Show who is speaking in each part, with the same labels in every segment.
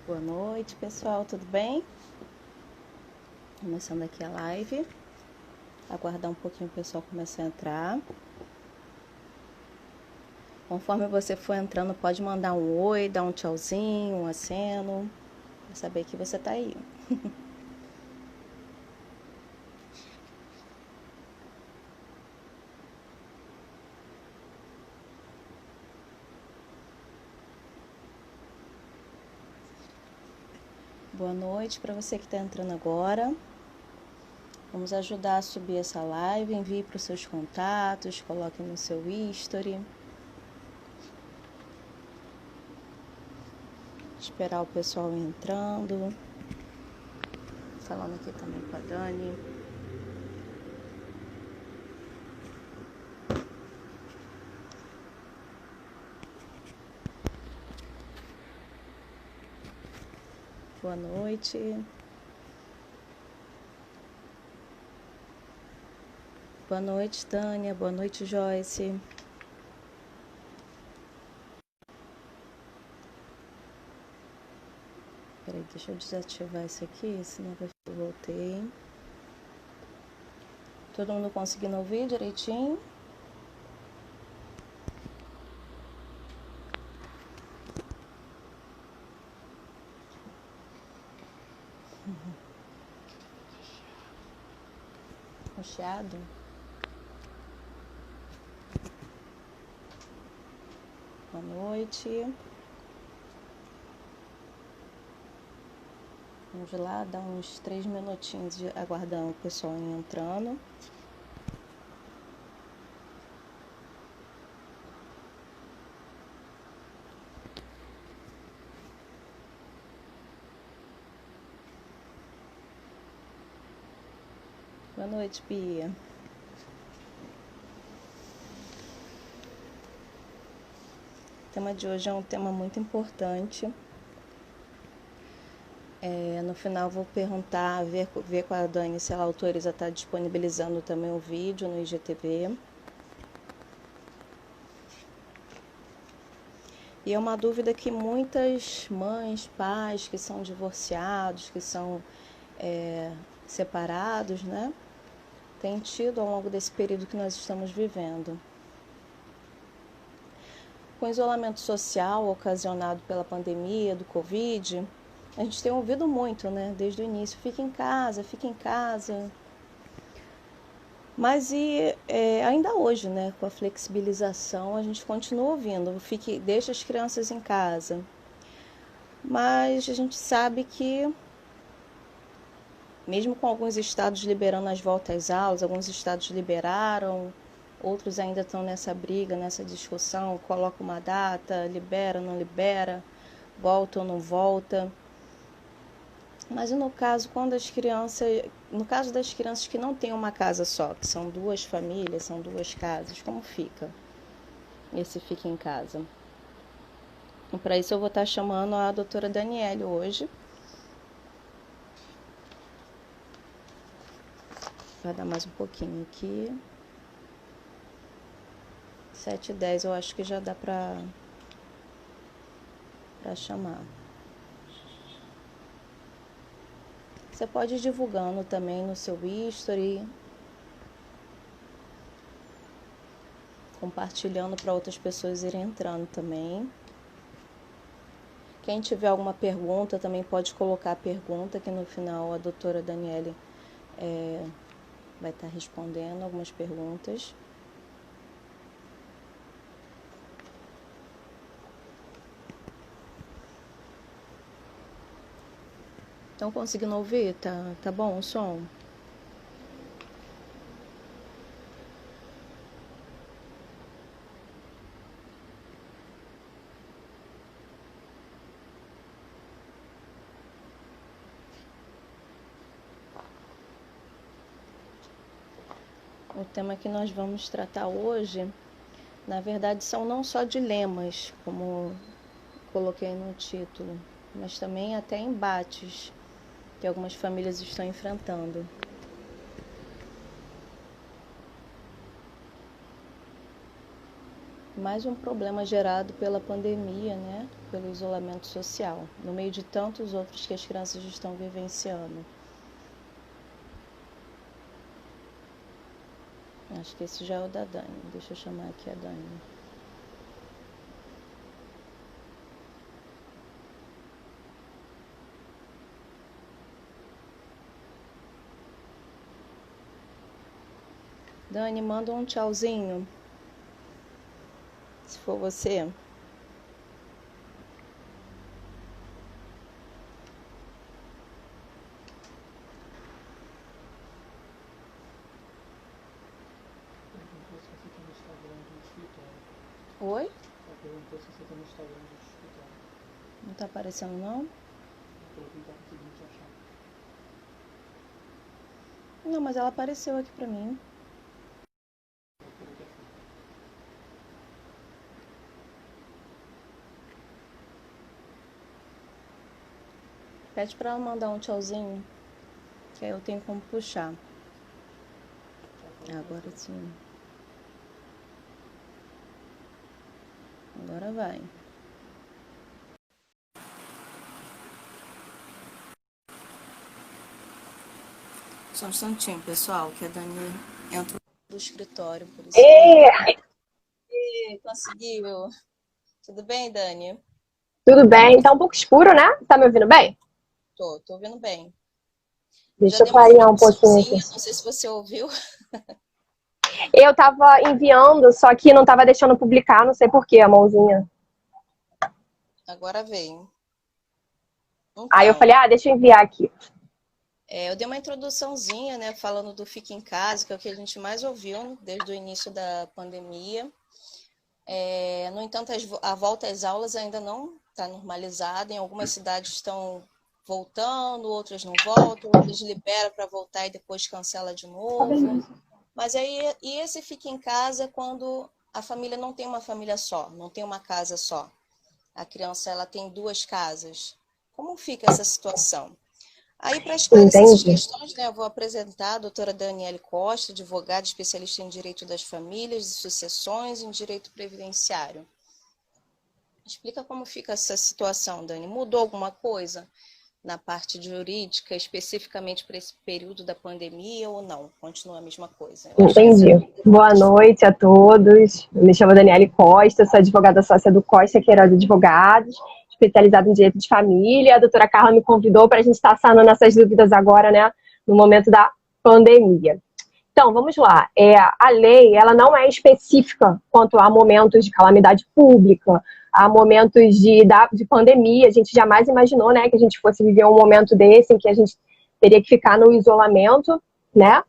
Speaker 1: Boa noite, pessoal, tudo bem? Começando aqui a live. Aguardar um pouquinho o pessoal começar a entrar. Conforme você for entrando, pode mandar um oi, dar um tchauzinho, um aceno, pra saber que você tá aí. Boa noite para você que está entrando agora. Vamos ajudar a subir essa live. Envie para os seus contatos, coloque no seu history. Esperar o pessoal entrando. Falando aqui também com a Dani. Boa noite. Boa noite, Tânia. Boa noite, Joyce. Peraí, deixa eu desativar isso aqui, senão vai ficar. Voltei. Todo mundo conseguindo ouvir direitinho? Um chiado? Boa noite. Vamos lá, dar uns 3 minutinhos aguardando o pessoal entrando. Boa noite, Bia. O tema de hoje é um tema muito importante. No final vou perguntar, ver com a Dani se ela autoriza estar disponibilizando também o vídeo no IGTV. E é uma dúvida que muitas mães, pais que são divorciados, que são separados, né, têm tido ao longo desse período que nós estamos vivendo. Com o isolamento social ocasionado pela pandemia do Covid, a gente tem ouvido muito, né, desde o início, fique em casa, fique em casa. Mas ainda hoje, né, com a flexibilização, a gente continua ouvindo, deixa as crianças em casa. Mas a gente sabe que, mesmo com alguns estados liberando as voltas às aulas, alguns estados liberaram, outros ainda estão nessa briga, nessa discussão, coloca uma data, libera, não libera, volta ou não volta. Mas no caso, no caso das crianças que não têm uma casa só, que são duas famílias, são duas casas, como fica esse fica em casa? E para isso eu vou estar chamando a doutora Daniele hoje. Vai dar mais um pouquinho aqui. 7h10 eu acho que já dá para chamar. Você pode ir divulgando também no seu history, compartilhando para outras pessoas irem entrando também. Quem tiver alguma pergunta também pode colocar a pergunta, que no final a doutora Daniele vai estar respondendo algumas perguntas. Estão conseguindo ouvir? Tá bom o som? O tema que nós vamos tratar hoje, na verdade, são não só dilemas, como coloquei no título, mas também até embates que algumas famílias estão enfrentando. Mais um problema gerado pela pandemia, né? Pelo isolamento social, no meio de tantos outros que as crianças estão vivenciando. Acho que esse já é o da Dani. Deixa eu chamar aqui a Dani. Dani, manda um tchauzinho. Se for você. Oi?
Speaker 2: Ela perguntou se você tá no Instagram do escritório.
Speaker 1: Não tá aparecendo, não?
Speaker 2: Pelo que não tá conseguindo te achar.
Speaker 1: Não, mas ela apareceu aqui pra mim. Pede pra ela mandar um tchauzinho, que aí eu tenho como puxar. Agora sim. Agora vai. Só um instantinho, pessoal, que a Dani entrou do escritório, por isso que... Conseguiu. Tudo bem, Dani?
Speaker 3: Tudo bem? Tá um pouco escuro, né? Tá me ouvindo bem?
Speaker 1: Tô ouvindo bem.
Speaker 3: Deixa eu clarear um pouquinho aqui.
Speaker 1: Não sei se você ouviu.
Speaker 3: Eu tava enviando, só que não tava deixando publicar, não sei porquê, a mãozinha.
Speaker 1: Agora veio. Então,
Speaker 3: Aí eu falei, deixa eu enviar aqui.
Speaker 1: eu dei uma introduçãozinha, né, falando do Fica em Casa, que é o que a gente mais ouviu desde o início da pandemia. No entanto, a volta às aulas ainda não está normalizada. Em algumas cidades estão voltando, outras não voltam, outras liberam para voltar e depois cancela de novo. Mas aí, e esse Fica em Casa quando a família não tem uma família só, não tem uma casa só. A criança ela tem duas casas. Como fica essa situação? Aí, para esclarecer essas questões, né, eu vou apresentar a doutora Daniele Costa, advogada especialista em Direito das Famílias e Sucessões e em Direito Previdenciário. Explica como fica essa situação, Dani. Mudou alguma coisa na parte jurídica, especificamente para esse período da pandemia ou não? Continua a mesma coisa?
Speaker 3: Entendi. Boa noite a todos. Eu me chamo Daniele Costa, sou advogada sócia do Costa Queiroz Advogados, especializada em Direito de Família. A doutora Carla me convidou para a gente estar sanando essas dúvidas agora, né, no momento da pandemia. Então, vamos lá. A lei, ela não é específica quanto a momentos de calamidade pública, a momentos de pandemia. A gente jamais imaginou, né, que a gente fosse viver um momento desse em que a gente teria que ficar no isolamento, né?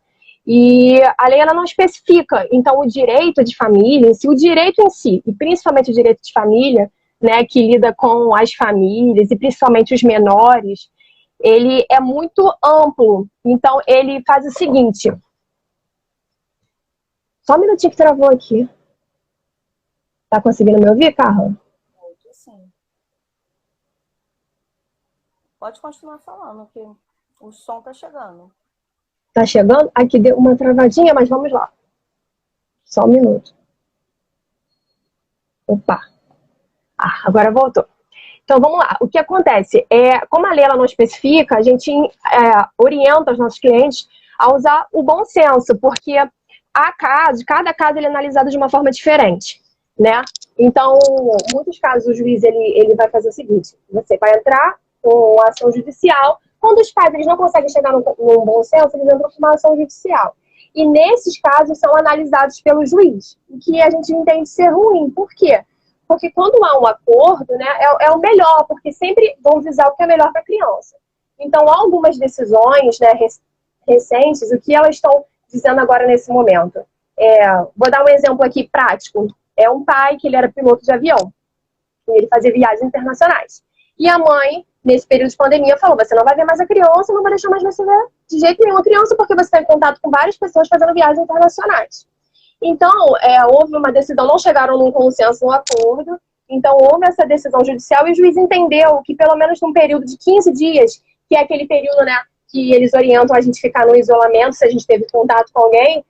Speaker 3: E a lei, ela não especifica. Então, o direito de família, o direito em si, e principalmente o direito de família, né, que lida com as famílias, e principalmente os menores, ele é muito amplo. Então, ele faz o seguinte... Só um minutinho que travou aqui. Tá conseguindo me ouvir, Carla?
Speaker 1: Sim. Pode continuar falando, que o som tá chegando.
Speaker 3: Tá chegando? Aqui deu uma travadinha, mas vamos lá. Só um minuto. Opa. Agora voltou. Então, vamos lá. O que acontece? Como a lei ela não especifica, a gente orienta os nossos clientes a usar o bom senso, porque cada caso ele é analisado de uma forma diferente, né? Então, em muitos casos, o juiz ele vai fazer o seguinte: você vai entrar com ação judicial. Quando os pais eles não conseguem chegar num bom senso, eles entram com uma ação judicial. E nesses casos são analisados pelo juiz, o que a gente entende ser ruim. Por quê? Porque quando há um acordo, né, é o melhor, porque sempre vão visar o que é melhor para a criança. Então, há algumas decisões, né, recentes, o que elas estão dizendo agora nesse momento. Vou dar um exemplo aqui prático. É um pai que ele era piloto de avião. E ele fazia viagens internacionais. E a mãe, nesse período de pandemia, falou: você não vai ver mais a criança, não vai deixar mais você ver de jeito nenhum a criança, porque você está em contato com várias pessoas fazendo viagens internacionais. Então, houve uma decisão, não chegaram num consenso, num acordo. Então, houve essa decisão judicial e o juiz entendeu que, pelo menos num período de 15 dias, que é aquele período, né, que eles orientam a gente ficar no isolamento, se a gente teve contato com alguém,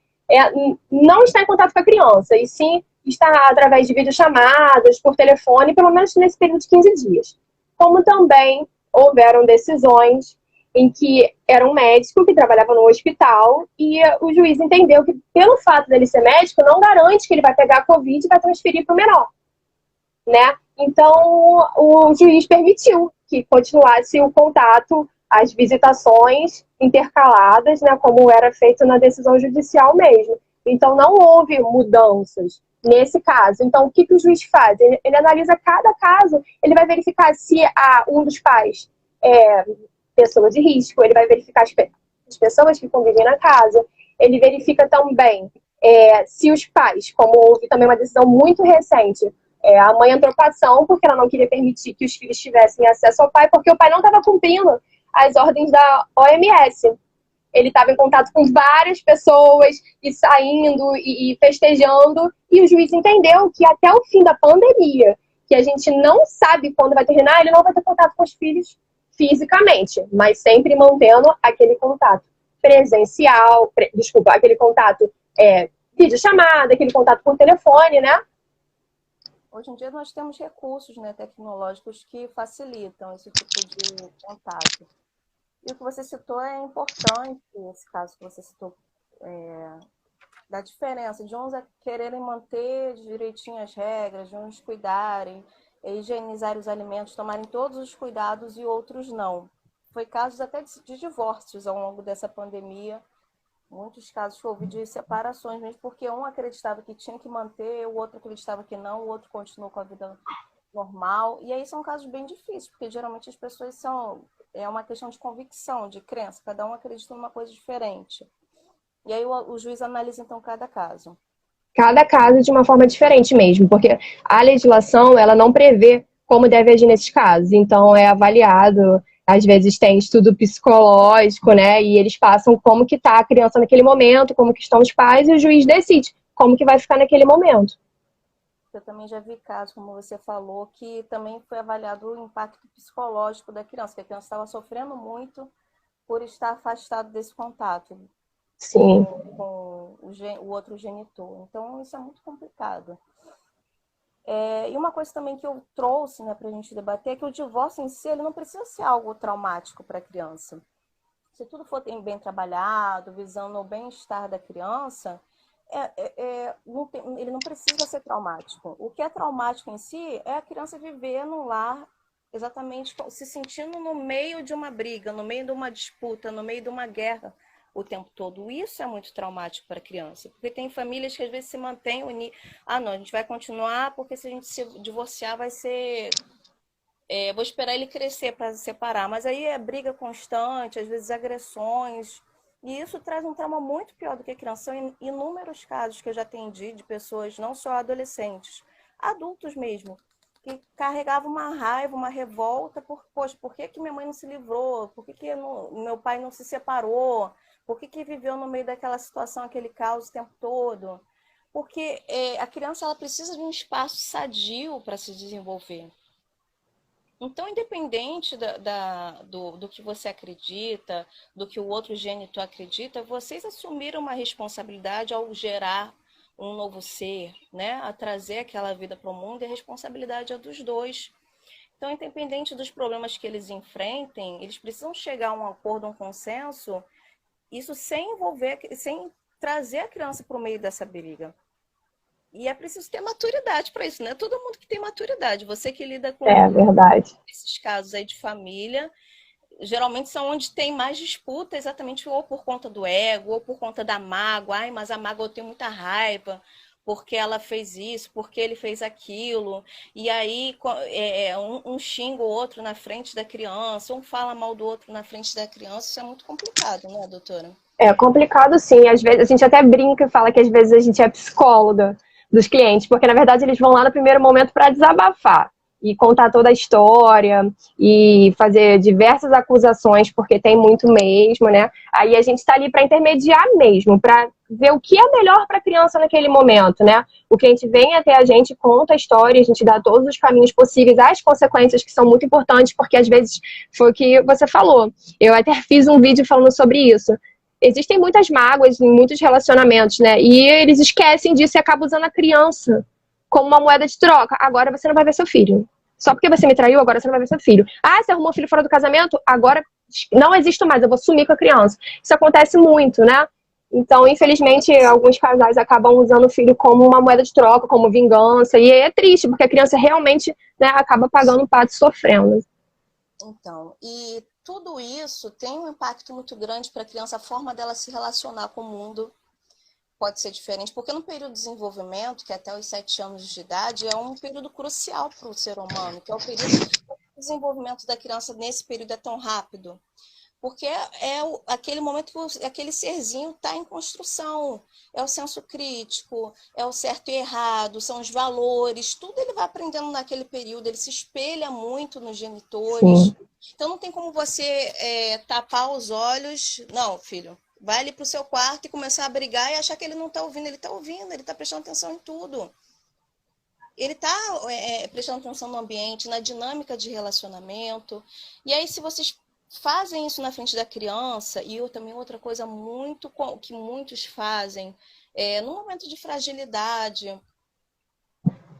Speaker 3: não está em contato com a criança, e sim estar através de videochamadas, por telefone, pelo menos nesse período de 15 dias. Como também houveram decisões em que era um médico que trabalhava no hospital e o juiz entendeu que, pelo fato dele ser médico, não garante que ele vai pegar a Covid e vai transferir para o menor, né? Então, o juiz permitiu que continuasse o contato, as visitações intercaladas, né, como era feito na decisão judicial mesmo. Então, não houve mudanças nesse caso. Então, o que o juiz faz? Ele analisa cada caso, ele vai verificar se um dos pais é pessoa de risco, ele vai verificar as pessoas que convivem na casa, ele verifica também se os pais, como houve também uma decisão muito recente, a mãe entrou com ação porque ela não queria permitir que os filhos tivessem acesso ao pai, porque o pai não estava cumprindo as ordens da OMS. Ele estava em contato com várias pessoas e saindo e festejando, e o juiz entendeu que até o fim da pandemia, que a gente não sabe quando vai terminar, ele não vai ter contato com os filhos fisicamente, mas sempre mantendo aquele contato presencial, aquele contato videochamada, aquele contato por telefone, né?
Speaker 1: Hoje em dia nós temos recursos, né, tecnológicos que facilitam esse tipo de contato. E o que você citou é importante, esse caso que você citou, da diferença de uns quererem manter direitinho as regras, de uns cuidarem, higienizar os alimentos, tomarem todos os cuidados e outros não. Foi casos até de divórcios ao longo dessa pandemia, muitos casos que houve de separações, mesmo porque um acreditava que tinha que manter, o outro acreditava que não, o outro continuou com a vida normal. E aí são casos bem difíceis, porque geralmente as pessoas é uma questão de convicção, de crença, cada um acredita numa coisa diferente. E aí o juiz analisa então cada caso.
Speaker 3: Cada caso de uma forma diferente mesmo, porque a legislação, ela não prevê como deve agir nesses casos. Então, é avaliado, às vezes tem estudo psicológico, né? E eles passam como que está a criança naquele momento, como que estão os pais, e o juiz decide como que vai ficar naquele momento.
Speaker 1: Eu também já vi casos, como você falou, que também foi avaliado o impacto psicológico da criança, que a criança estava sofrendo muito por estar afastado desse contato.
Speaker 3: Sim.
Speaker 1: Com o outro genitor. Então, isso é muito complicado. E uma coisa também que eu trouxe, né, para a gente debater é que o divórcio em si ele não precisa ser algo traumático para a criança. Se tudo for bem trabalhado, visando o bem-estar da criança, ele não precisa ser traumático. O que é traumático em si é a criança viver num lar exatamente se sentindo no meio de uma briga, no meio de uma disputa, no meio de uma guerra o tempo todo. Isso é muito traumático para a criança, porque tem famílias que às vezes se mantêm unidas. Não, a gente vai continuar porque se a gente se divorciar vai ser... vou esperar ele crescer para se separar, mas aí é briga constante, às vezes agressões, e isso traz um trauma muito pior do que a criança. São inúmeros casos que eu já atendi de pessoas, não só adolescentes, adultos mesmo, que carregavam uma raiva, uma revolta, por que minha mãe não se livrou? Por que meu pai não se separou? Por que viveu no meio daquela situação, aquele caos o tempo todo? Porque a criança ela precisa de um espaço sadio para se desenvolver. Então, independente do que você acredita, do que o outro gênito acredita, vocês assumiram uma responsabilidade ao gerar um novo ser, né? A trazer aquela vida para o mundo, e a responsabilidade é dos dois. Então, independente dos problemas que eles enfrentem, eles precisam chegar a um acordo, a um consenso, isso sem trazer a criança para o meio dessa briga. E é preciso ter maturidade para isso, né? Todo mundo que tem maturidade. Você que lida com
Speaker 3: verdade.
Speaker 1: Esses casos aí de família, geralmente são onde tem mais disputa, exatamente ou por conta do ego, ou por conta da mágoa. Ai, mas a mágoa eu tenho muita raiva, porque ela fez isso, porque ele fez aquilo. E aí um xinga o outro na frente da criança, um fala mal do outro na frente da criança. Isso é muito complicado, né, doutora?
Speaker 3: É complicado, sim. Às vezes a gente até brinca e fala que às vezes a gente é psicóloga dos clientes, porque na verdade eles vão lá no primeiro momento para desabafar e contar toda a história e fazer diversas acusações, porque tem muito mesmo, né? Aí a gente está ali para intermediar mesmo, para ver o que é melhor para a criança naquele momento, né? O cliente vem até a gente, conta a história, a gente dá todos os caminhos possíveis, as consequências que são muito importantes, porque às vezes foi o que você falou. Eu até fiz um vídeo falando sobre isso. Existem muitas mágoas em muitos relacionamentos, né? E eles esquecem disso e acabam usando a criança como uma moeda de troca. Agora você não vai ver seu filho. Só porque você me traiu, agora você não vai ver seu filho. Ah, você arrumou um filho fora do casamento? Agora não existo mais, eu vou sumir com a criança. Isso acontece muito, né? Então, infelizmente, alguns casais acabam usando o filho como uma moeda de troca, como vingança. E é triste, porque a criança realmente, né, acaba pagando um pato e sofrendo.
Speaker 1: Então, e tudo isso tem um impacto muito grande para a criança, a forma dela se relacionar com o mundo pode ser diferente, porque no período de desenvolvimento, que é até os 7 anos de idade, é um período crucial para o ser humano, que é o período o desenvolvimento da criança nesse período é tão rápido. Porque aquele momento que aquele serzinho está em construção. É o senso crítico, é o certo e errado, são os valores, tudo ele vai aprendendo naquele período, ele se espelha muito nos genitores.
Speaker 3: Sim.
Speaker 1: Então não tem como você tapar os olhos. Não, filho, vai ali para o seu quarto e começar a brigar e achar que ele não está ouvindo. Ele está ouvindo, ele está prestando atenção em tudo. Ele está prestando atenção no ambiente, na dinâmica de relacionamento. E aí, se vocês fazem isso na frente da criança, e também outra coisa muito que muitos fazem, no momento de fragilidade,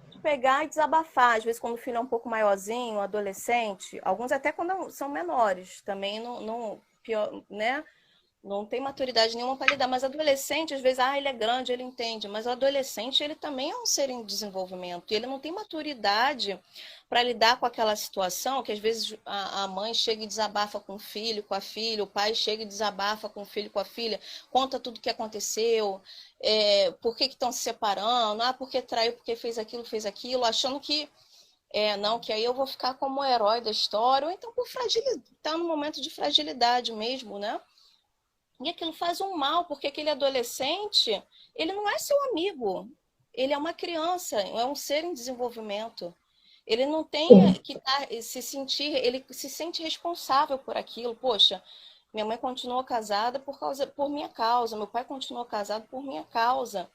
Speaker 1: de pegar e desabafar. Às vezes, quando o filho é um pouco maiorzinho, adolescente, alguns até quando são menores, também não pior, né? Não tem maturidade nenhuma para lidar, mas adolescente, às vezes, ele é grande, ele entende, mas o adolescente, ele também é um ser em desenvolvimento, e ele não tem maturidade para lidar com aquela situação, que às vezes a mãe chega e desabafa com o filho, com a filha, o pai chega e desabafa com o filho, com a filha, conta tudo o que aconteceu, por que estão se separando, porque traiu, porque fez aquilo, achando que não, que aí eu vou ficar como o herói da história, ou então por fragilidade, tá no momento de fragilidade mesmo, né? E aquilo faz um mal, porque aquele adolescente, ele não é seu amigo. Ele é uma criança, é um ser em desenvolvimento. Ele não tem que se sentir, ele se sente responsável por aquilo. Poxa, minha mãe continuou casada por minha causa, meu pai continuou casado por minha causa.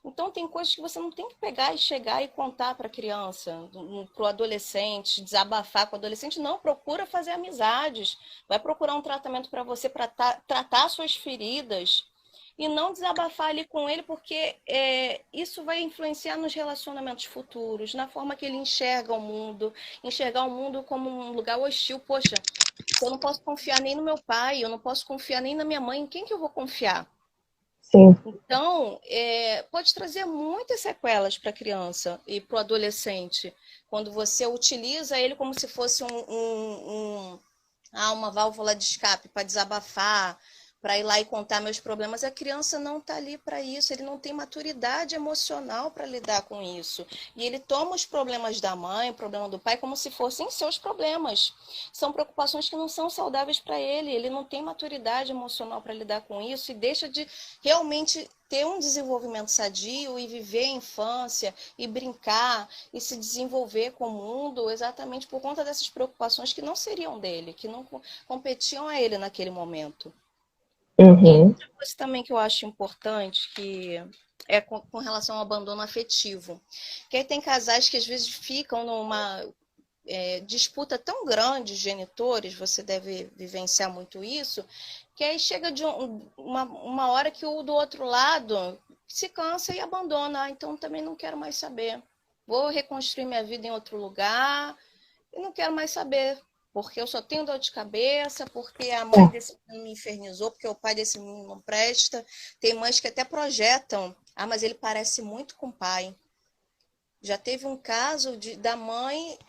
Speaker 1: Então, tem coisas que você não tem que pegar e chegar e contar para a criança, para o adolescente, desabafar com o adolescente. Não, procura fazer amizades. Vai procurar um tratamento para você, para tratar suas feridas. E não desabafar ali com ele, porque isso vai influenciar nos relacionamentos futuros, na forma que ele enxerga o mundo como um lugar hostil. Poxa, eu não posso confiar nem no meu pai, eu não posso confiar nem na minha mãe, em quem que eu vou confiar?
Speaker 3: Sim.
Speaker 1: Então, pode trazer muitas sequelas para a criança e para o adolescente, quando você utiliza ele como se fosse uma válvula de escape para desabafar, para ir lá e contar meus problemas. A criança não está ali para isso, ele não tem maturidade emocional para lidar com isso. E ele toma os problemas da mãe, o problema do pai, como se fossem seus problemas. São preocupações que não são saudáveis para ele, ele não tem maturidade emocional para lidar com isso e deixa de realmente ter um desenvolvimento sadio e viver a infância e brincar e se desenvolver com o mundo exatamente por conta dessas preocupações que não seriam dele, que não competiam a ele naquele momento.
Speaker 3: Uhum.
Speaker 1: Outra coisa também que eu acho importante, que é com relação ao abandono afetivo. Que aí tem casais que às vezes ficam numa disputa tão grande de genitores, você deve vivenciar muito isso, que aí chega de uma hora que o do outro lado se cansa e abandona. Então também não quero mais saber. Vou reconstruir minha vida em outro lugar e não quero mais saber. Porque eu só tenho dor de cabeça, porque a mãe desse menino me infernizou, porque o pai desse menino não presta. Tem mães que até projetam, mas ele parece muito com o pai. Já teve um caso da mãe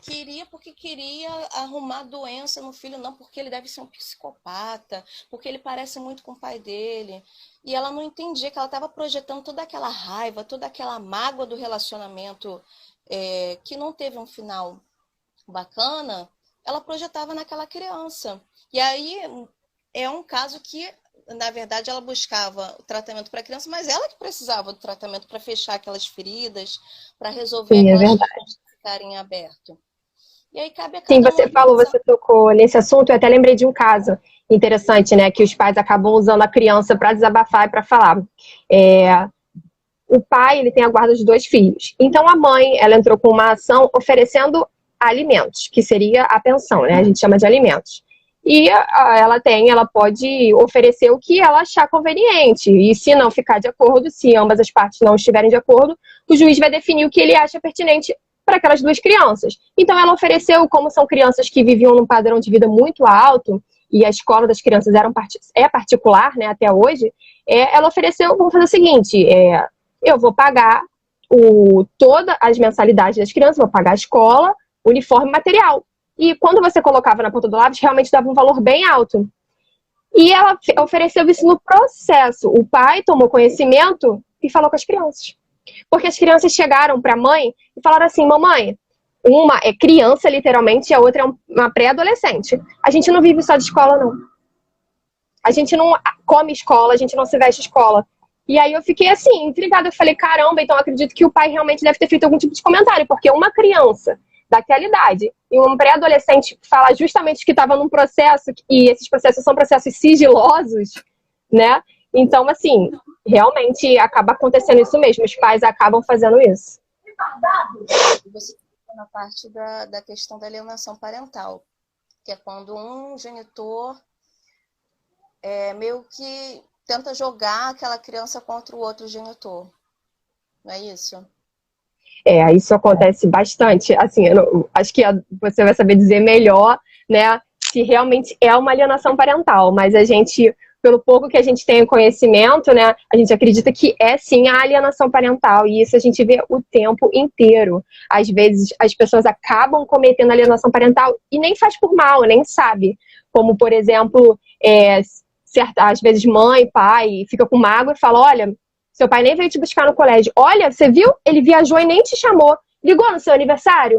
Speaker 1: porque queria arrumar doença no filho, não porque ele deve ser um psicopata, porque ele parece muito com o pai dele. E ela não entendia que ela estava projetando toda aquela raiva, toda aquela mágoa do relacionamento que não teve um final bacana, ela projetava naquela criança. E aí é um caso que, na verdade, ela buscava o tratamento para a criança, mas ela que precisava do tratamento para fechar aquelas feridas, para resolver aquelas coisas ficarem abertas. E aí cabe a cada
Speaker 3: Sim, você tocou nesse assunto, eu até lembrei de um caso interessante, né, que os pais acabam usando a criança para desabafar e para falar. O pai, ele tem a guarda de 2 filhos. Então, a mãe, ela entrou com uma ação oferecendo alimentos, que seria a pensão, né? A gente chama de alimentos. E ela pode oferecer o que ela achar conveniente. E se não ficar de acordo, se ambas as partes não estiverem de acordo, o juiz vai definir o que ele acha pertinente para aquelas duas crianças. Então, ela ofereceu, como são crianças que viviam num padrão de vida muito alto, e a escola das crianças é particular, né, até hoje, ela ofereceu, vamos fazer o seguinte, eu vou pagar todas as mensalidades das crianças, vou pagar a escola, uniforme e material. E quando você colocava na ponta do lápis, realmente dava um valor bem alto. E ela ofereceu isso no processo. O pai tomou conhecimento e falou com as crianças. Porque as crianças chegaram para a mãe e falaram assim, mamãe, uma é criança, literalmente, e a outra é uma pré-adolescente. A gente não vive só de escola, não. A gente não come escola, a gente não se veste escola. E aí eu fiquei assim, intrigada. Eu falei, caramba, então eu acredito que o pai realmente deve ter feito algum tipo de comentário, porque uma criança daquela idade e um pré-adolescente fala justamente que estava num processo, e esses processos são processos sigilosos, né? Então, assim, realmente acaba acontecendo isso mesmo, os pais acabam fazendo isso.
Speaker 1: Você na parte da questão da alienação parental, que é quando um genitor meio que tenta jogar aquela criança contra o outro genitor. Não é isso?
Speaker 3: Isso acontece bastante. Assim, acho que você vai saber dizer melhor, né, se realmente é uma alienação parental, mas a gente, pelo pouco que a gente tem conhecimento, né, a gente acredita que é sim a alienação parental, e isso a gente vê o tempo inteiro. Às vezes as pessoas acabam cometendo alienação parental e nem faz por mal, nem sabe. Como, por exemplo, às vezes mãe, pai, fica com mágoa e fala, olha, seu pai nem veio te buscar no colégio. Olha, você viu? Ele viajou e nem te chamou. Ligou no seu aniversário?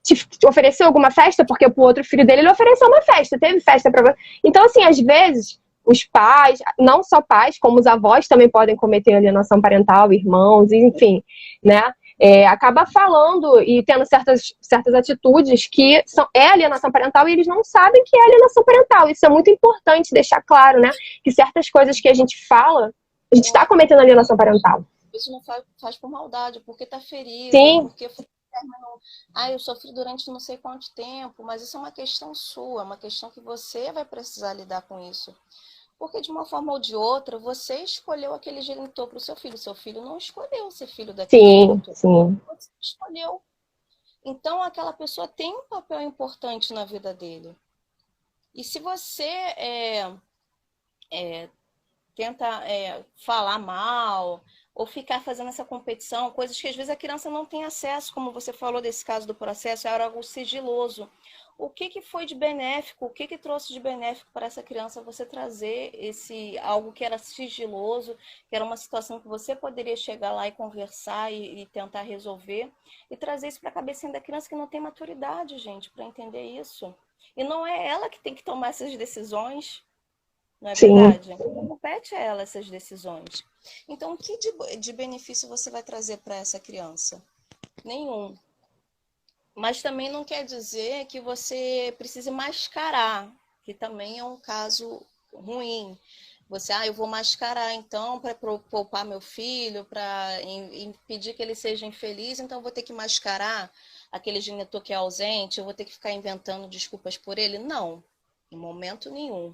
Speaker 3: Te ofereceu alguma festa? Porque pro outro filho dele, ele ofereceu uma festa. Teve festa pra você. Então, assim, às vezes, os pais, não só pais, como os avós também podem cometer alienação parental, irmãos, enfim, né? Acaba falando e tendo certas atitudes que é alienação parental e eles não sabem que é alienação parental. Isso é muito importante deixar claro, né? Que certas coisas que a gente fala, a gente está cometendo alienação parental.
Speaker 1: Isso não faz por maldade, porque tá ferido,
Speaker 3: Sim.
Speaker 1: porque eu sofri durante não sei quanto tempo, mas isso é uma questão sua, uma questão que você vai precisar lidar com isso. Porque de uma forma ou de outra, você escolheu aquele genitor para o seu filho. Seu filho não escolheu ser filho daquele genitor.
Speaker 3: Sim.
Speaker 1: Você escolheu. Então, aquela pessoa tem um papel importante na vida dele. E se você tenta falar mal ou ficar fazendo essa competição, coisas que às vezes a criança não tem acesso, como você falou desse caso do processo, era algo sigiloso. O que foi de benéfico, o que trouxe de benéfico para essa criança você trazer algo que era sigiloso, que era uma situação que você poderia chegar lá e conversar e tentar resolver, e trazer isso para a cabecinha da criança que não tem maturidade, gente, para entender isso. E não é ela que tem que tomar essas decisões, não é verdade? Não compete a ela essas decisões. Então, o que de benefício você vai trazer para essa criança? Nenhum. Mas também não quer dizer que você precise mascarar, que também é um caso ruim. Você, eu vou mascarar então para poupar meu filho, para impedir que ele seja infeliz, então eu vou ter que mascarar aquele genitor que é ausente, eu vou ter que ficar inventando desculpas por ele? Não, em momento nenhum.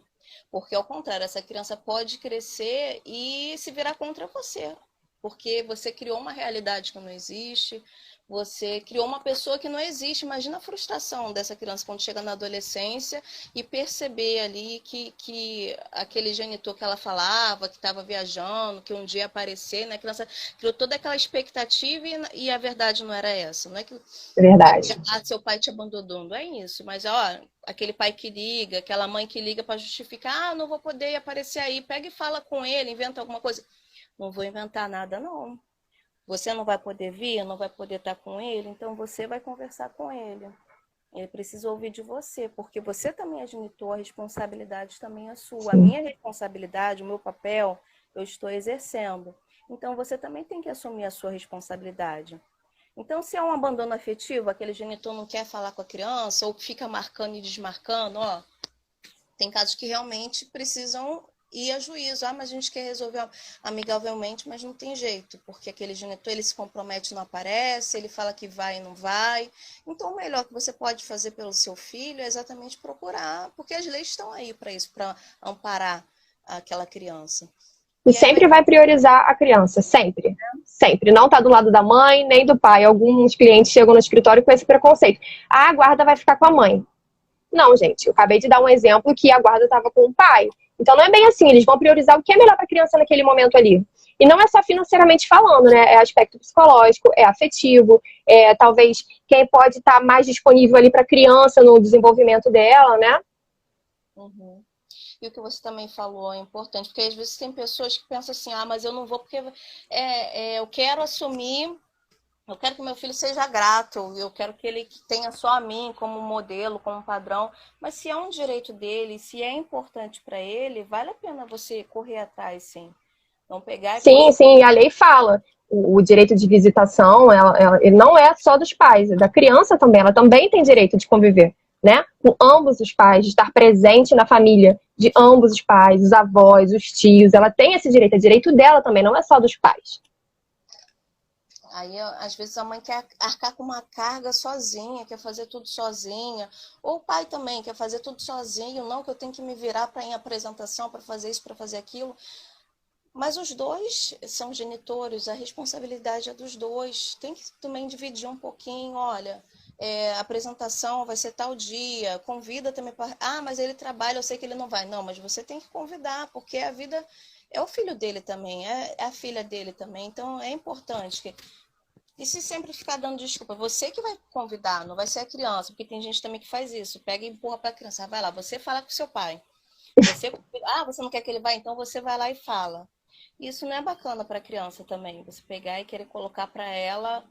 Speaker 1: Porque, ao contrário, essa criança pode crescer e se virar contra você. Porque você criou uma realidade que não existe, você criou uma pessoa que não existe. Imagina a frustração dessa criança quando chega na adolescência e perceber ali que aquele genitor que ela falava, que estava viajando, que um dia ia aparecer, né? A criança criou toda aquela expectativa e a verdade não era essa. Não é que
Speaker 3: verdade.
Speaker 1: Seu pai te abandonou, não é isso. Mas, aquele pai que liga, aquela mãe que liga para justificar, não vou poder aparecer aí, pega e fala com ele, inventa alguma coisa. Não vou inventar nada, não. Você não vai poder vir, não vai poder estar com ele, então você vai conversar com ele. Ele precisa ouvir de você, porque você também é genitor, a responsabilidade também é sua. Sim. A minha responsabilidade, o meu papel, eu estou exercendo. Então você também tem que assumir a sua responsabilidade. Então, se é um abandono afetivo, aquele genitor não quer falar com a criança, ou fica marcando e desmarcando, tem casos que realmente precisam ir a juízo. Mas a gente quer resolver amigavelmente, mas não tem jeito, porque aquele genitor, ele se compromete, não aparece, ele fala que vai e não vai. Então, o melhor que você pode fazer pelo seu filho é exatamente procurar, porque as leis estão aí para isso, para amparar aquela criança.
Speaker 3: E sempre vai priorizar a criança, sempre. sempre. Não tá do lado da mãe, nem do pai. Alguns clientes chegam no escritório com esse preconceito. Ah, a guarda vai ficar com a mãe. Não, gente, eu acabei de dar um exemplo que a guarda estava com o pai. Então não é bem assim, eles vão priorizar o que é melhor para a criança naquele momento ali. E não é só financeiramente falando, né? É aspecto psicológico, é afetivo, é talvez quem pode estar mais disponível ali para a criança no desenvolvimento dela, né?
Speaker 1: Uhum. E o que você também falou é importante, porque às vezes tem pessoas que pensam assim, ah, mas eu não vou porque eu quero assumir, eu quero que meu filho seja grato, eu quero que ele tenha só a mim como modelo, como padrão, mas se é um direito dele, se é importante para ele, vale a pena você correr atrás, sim. Não pegar e
Speaker 3: Sim, sim, a lei fala. O direito de visitação, ele não é só dos pais, é da criança também. Ela também tem direito de conviver, né? Com ambos os pais, de estar presente na família de ambos os pais, os avós, os tios. Ela tem esse direito, é direito dela também, não é só dos pais.
Speaker 1: Aí, às vezes, a mãe quer arcar com uma carga sozinha, quer fazer tudo sozinha. Ou o pai também quer fazer tudo sozinho. Não que eu tenho que me virar para ir em apresentação, para fazer isso, para fazer aquilo. Mas os dois são genitores, a responsabilidade é dos dois. Tem que também dividir um pouquinho, olha, a apresentação vai ser tal dia, convida também para... Ah, mas ele trabalha, eu sei que ele não vai. Não, mas você tem que convidar, porque a vida é o filho dele também, é a filha dele também. Então é importante que... E se sempre ficar dando desculpa, você que vai convidar, não vai ser a criança, porque tem gente também que faz isso, pega e empurra para a criança. Ah, vai lá, você fala com seu pai. Você não quer que ele vá, então você vai lá e fala. Isso não é bacana para a criança também, você pegar e querer colocar para ela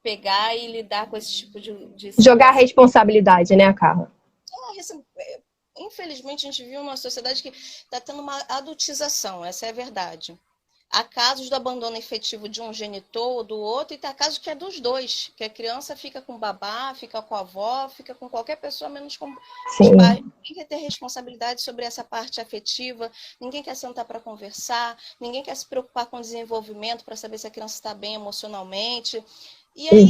Speaker 1: pegar e lidar com esse tipo de
Speaker 3: Jogar a
Speaker 1: situação.
Speaker 3: responsabilidade, né, Carla?
Speaker 1: Infelizmente, a gente vive uma sociedade que está tendo uma adultização, essa é a verdade. Há casos do abandono efetivo de um genitor ou do outro, e tem casos que é dos dois, que a criança fica com o babá, fica com a avó, fica com qualquer pessoa, menos com os
Speaker 3: Sim.
Speaker 1: pais. Ninguém quer ter responsabilidade sobre essa parte afetiva, ninguém quer sentar para conversar, ninguém quer se preocupar com o desenvolvimento para saber se a criança está bem emocionalmente. E aí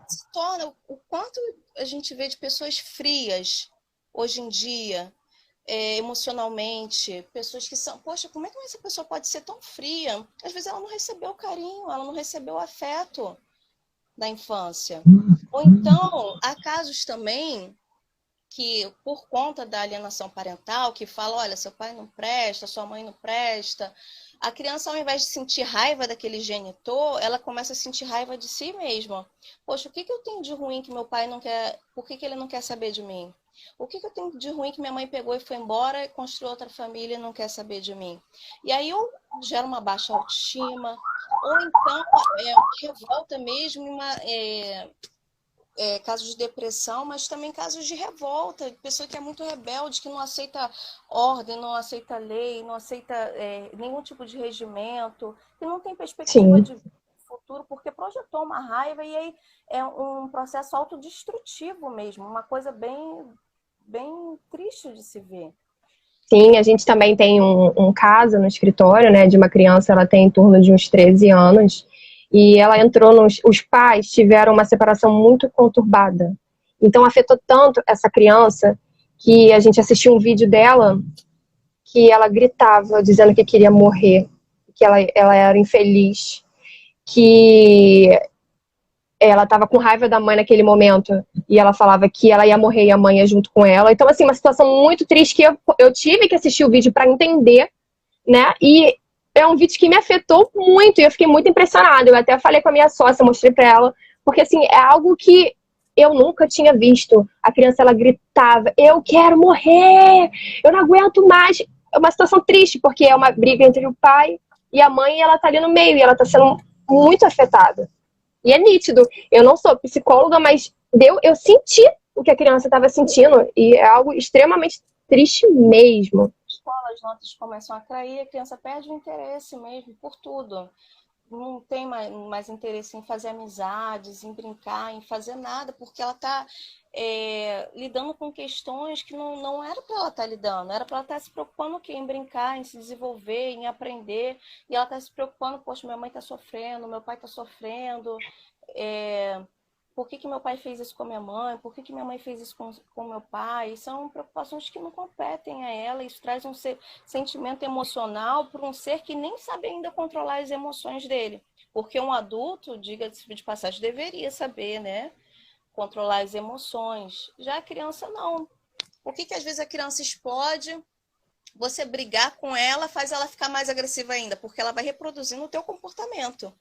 Speaker 1: se torna o quanto a gente vê de pessoas frias hoje em dia, emocionalmente, pessoas que são, poxa, como é que essa pessoa pode ser tão fria? Às vezes ela não recebeu o carinho, ela não recebeu o afeto da infância. Ou então, há casos também que, por conta da alienação parental, que fala, olha, seu pai não presta, sua mãe não presta, a criança, ao invés de sentir raiva daquele genitor, ela começa a sentir raiva de si mesma. Poxa, o que eu tenho de ruim que meu pai não quer, por que ele não quer saber de mim? O que eu tenho de ruim que minha mãe pegou e foi embora e construiu outra família e não quer saber de mim? E aí eu gero uma baixa autoestima, ou então uma revolta mesmo, casos de depressão, mas também casos de revolta, pessoa que é muito rebelde, que não aceita ordem, não aceita lei, não aceita nenhum tipo de regimento, que não tem perspectiva de futuro, porque projetou uma raiva e aí é um processo autodestrutivo mesmo, uma coisa bem, bem triste de se ver.
Speaker 3: Sim, a gente também tem um caso no escritório, né, de uma criança, ela tem em torno de uns 13 anos, e ela entrou os pais tiveram uma separação muito conturbada. Então afetou tanto essa criança que a gente assistiu um vídeo dela que ela gritava dizendo que queria morrer, que ela era infeliz, que ela estava com raiva da mãe naquele momento e ela falava que ela ia morrer e a mãe ia junto com ela. Então, assim, uma situação muito triste que eu tive que assistir o vídeo para entender, né? E é um vídeo que me afetou muito e eu fiquei muito impressionada. Eu até falei com a minha sócia, mostrei para ela, porque, assim, é algo que eu nunca tinha visto. A criança, ela gritava, eu quero morrer, eu não aguento mais. É uma situação triste, porque é uma briga entre o pai e a mãe e ela tá ali no meio e ela tá sendo muito afetada. E é nítido. Eu não sou psicóloga, mas eu senti o que a criança estava sentindo. E é algo extremamente triste mesmo.
Speaker 1: As notas começam a cair, a criança perde o interesse mesmo por tudo. Não tem mais interesse em fazer amizades, em brincar, em fazer nada, porque ela está lidando com questões que não era para ela estar lidando, era para ela estar se preocupando em brincar, em se desenvolver, em aprender, e ela está se preocupando, poxa, minha mãe está sofrendo, meu pai está sofrendo, por que meu pai fez isso com a minha mãe, por que minha mãe fez isso com meu pai? São preocupações que não competem a ela, isso traz um sentimento emocional para um ser que nem sabe ainda controlar as emoções dele. Porque um adulto, diga-se de passagem, deveria saber, né? Controlar as emoções. Já a criança não. Por que às vezes a criança explode? Você brigar com ela faz ela ficar mais agressiva ainda, porque ela vai reproduzindo o teu comportamento.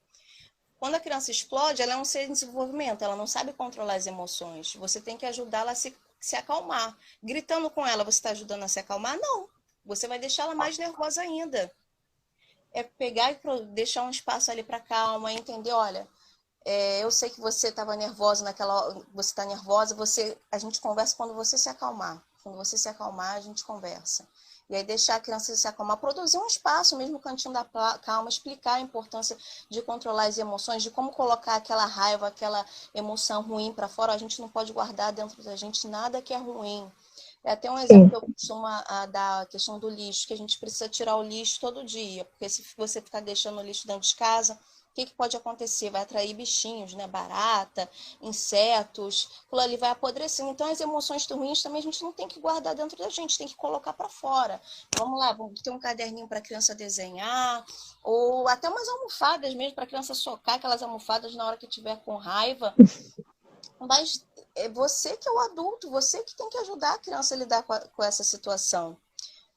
Speaker 1: Quando a criança explode, ela é um ser em desenvolvimento, ela não sabe controlar as emoções. Você tem que ajudá-la a se acalmar. Gritando com ela, você está ajudando a se acalmar? Não. Você vai deixar ela mais nervosa ainda. É pegar e deixar um espaço ali para calma, entender, olha, eu sei que você estava nervosa você está nervosa, a gente conversa quando você se acalmar. Quando você se acalmar, a gente conversa. E aí deixar a criança se acalmar, produzir um espaço, mesmo cantinho da calma, explicar a importância de controlar as emoções, de como colocar aquela raiva, aquela emoção ruim para fora. A gente não pode guardar dentro da gente nada que é ruim. É até um exemplo que eu costumo dar, a questão do lixo, que a gente precisa tirar o lixo todo dia, porque se você ficar deixando o lixo dentro de casa, o que pode acontecer? Vai atrair bichinhos, né? Barata, insetos, aquilo ali vai apodrecendo. Então, as emoções ruins também a gente não tem que guardar dentro da gente, tem que colocar para fora. Vamos lá, vamos ter um caderninho para a criança desenhar, ou até umas almofadas mesmo, para a criança socar aquelas almofadas na hora que estiver com raiva. Mas é você que é o adulto, você que tem que ajudar a criança a lidar com essa situação.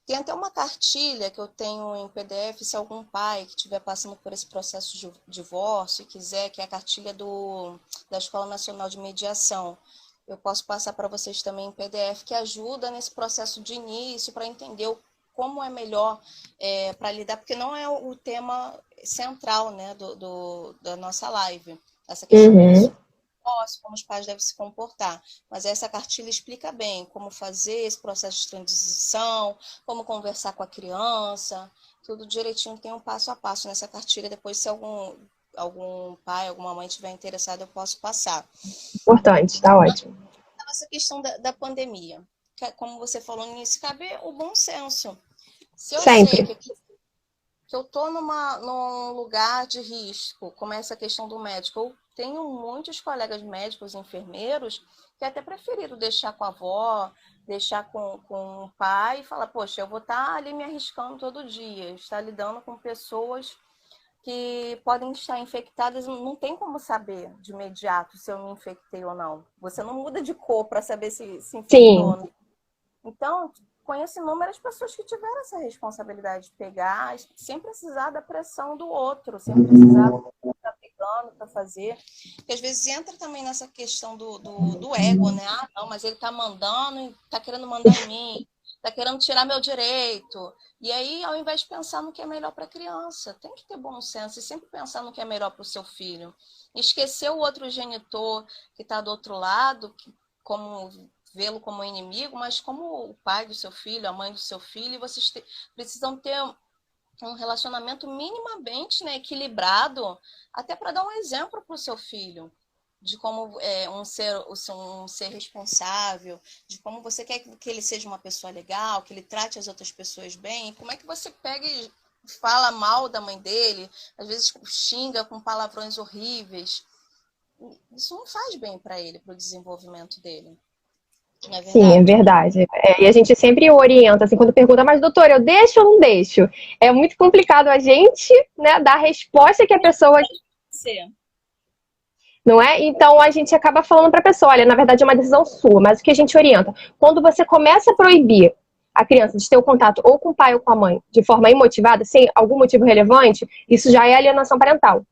Speaker 1: Tem até uma cartilha que eu tenho em PDF, se algum pai que estiver passando por esse processo de divórcio e quiser, que é a cartilha da Escola Nacional de Mediação. Eu posso passar para vocês também em PDF, que ajuda nesse processo de início, para entender como é melhor para lidar, porque não é o tema central, né, da nossa live, essa questão como os pais devem se comportar. Mas essa cartilha explica bem como fazer esse processo de transição, como conversar com a criança, tudo direitinho, tem um passo a passo nessa cartilha. Depois, se algum pai, alguma mãe estiver interessado, eu posso passar.
Speaker 3: Importante, tá ótimo.
Speaker 1: Essa questão da pandemia, como você falou no início, cabe o bom senso. Se eu
Speaker 3: Sempre.
Speaker 1: sei que eu estou num lugar de risco, como essa questão do médico, eu tenho muitos colegas médicos e enfermeiros que até preferiram deixar com a avó, deixar com o pai e falar, poxa, eu vou estar ali me arriscando todo dia, estar lidando com pessoas que podem estar infectadas, não tem como saber de imediato se eu me infectei ou não. Você não muda de cor para saber se infectou. Sim. Então, conheço inúmeras pessoas que tiveram essa responsabilidade de pegar, sem precisar da pressão do outro, sem precisar estar pegando para fazer. Porque às vezes entra também nessa questão do ego, né? Ah, não, mas ele está mandando e está querendo mandar em mim, está querendo tirar meu direito. E aí, ao invés de pensar no que é melhor para a criança, tem que ter bom senso e sempre pensar no que é melhor para o seu filho. Esquecer o outro genitor que está do outro lado, como vê-lo como inimigo, mas como o pai do seu filho, a mãe do seu filho, e vocês precisam ter um relacionamento minimamente, né, equilibrado, até para dar um exemplo para o seu filho, de como um ser responsável, de como você quer que ele seja uma pessoa legal, que ele trate as outras pessoas bem, como é que você pega e fala mal da mãe dele, às vezes xinga com palavrões horríveis. Isso não faz bem para ele, para o desenvolvimento dele.
Speaker 3: Sim, é verdade. E a gente sempre orienta, assim, quando pergunta, mas doutor, eu deixo ou não deixo? É muito complicado a gente, né, dar a resposta que a pessoa...
Speaker 1: Sim.
Speaker 3: Não é? Então a gente acaba falando para a pessoa, olha, na verdade é uma decisão sua, mas o que a gente orienta? Quando você começa a proibir a criança de ter o contato ou com o pai ou com a mãe de forma imotivada, sem algum motivo relevante, isso já é alienação parental.